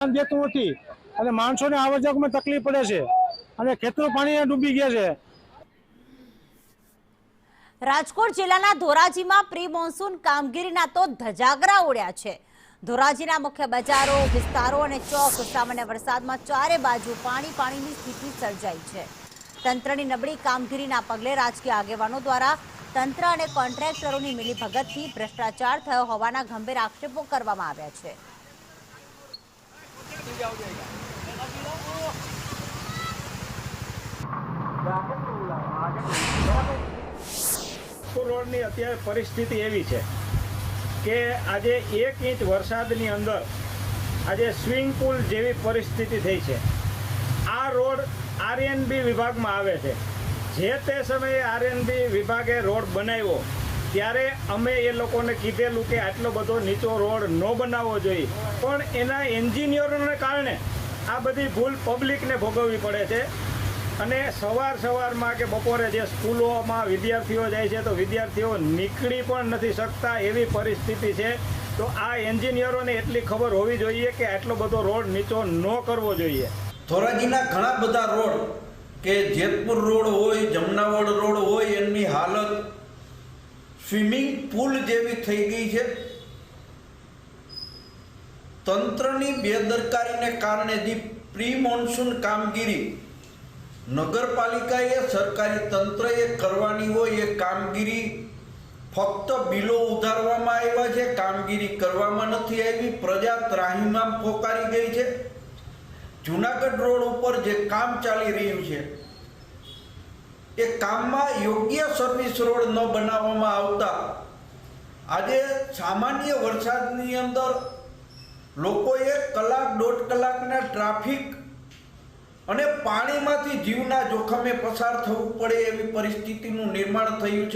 દેતું નથી અને માણસોને આવક જાવકમાં તકલીફ પડે છે અને ખેતરો પાણી ડૂબી ગયા છે। રાજકોટ જિલ્લાના ધોરાજીમાં પ્રી મોન્સૂન કામગીરીના તો ધજાગરા ઉડ્યા છે। ધોરાજીના મુખ્ય બજારો, વિસ્તારો અને ચોક સામાન્ય વરસાદમાં ચારે બાજુ પાણીની સ્થિતિ સર્જાઈ છે। તંત્રની નબળી કામગીરીના પગલે રાજકીય આગેવાનો દ્વારા તંત્ર અને કોન્ટ્રાક્ટરોની મિલીભગતથી ભ્રષ્ટાચાર થયો હોવાના ગંભીર આક્ષેપો કરવામાં આવ્યા છે। રોડની અત્યારે પરિસ્થિતિ એવી છે કે આજે 1 ઇંચ વરસાદની અંદર આજે સ્વિમિંગ પુલ જેવી પરિસ્થિતિ થઈ છે। આ રોડ આરએનબી વિભાગમાં આવે છે। જે તે સમયે આરએનબી વિભાગે રોડ બનાવ્યો ત્યારે અમે એ લોકોને કીધેલું કે આટલો બધો નીચો રોડ ન બનાવવો જોઈએ, પણ એના એન્જિનિયરોને કારણે આ બધી ભૂલ પબ્લિકને ભોગવવી પડે છે। અને સવારમાં કે બપોરે જે સ્કૂલોમાં વિદ્યાર્થીઓ જાય છે તો વિદ્યાર્થીઓ નીકળી પણ નથી શકતા એવી પરિસ્થિતિ છે। તો આ એન્જિનિયરોને એટલી ખબર હોવી જોઈએ કે આટલો બધો રોડ નીચો ન કરવો જોઈએ। ધોરાજીના ઘણા બધા રોડ કે જેતપુર રોડ હોય, જમનાવડ રોડ હોય, એની હાલત સ્વિમિંગ પુલ જેવી થઈ ગઈ છે। તંત્રની બેદરકારીને કારણે જે પ્રી મોન્સૂન કામગીરી નગરપાલિકાએ, સરકારી તંત્રએ કરવાની હોય એ કામગીરી ફક્ત બિલો ઉધારવામાં આવ્યા છે, કામગીરી કરવામાં નથી આવી। પ્રજા ત્રાહીમામ પોકારી ગઈ છે। જુનાગઢ રોડ ઉપર જે કામ ચાલી રહ્યું છે એ કામમાં યોગ્ય સર્વિસ રોડ ન બનાવવામાં આવતા આજે સામાન્ય વરસાદની અંદર લોકોએ કલાક, 1.5 કલાકના ટ્રાફિક અને પાણીમાંથી જીવના જોખમે પસાર થવું પડે એવી પરિસ્થિતિનું નિર્માણ થયું છે।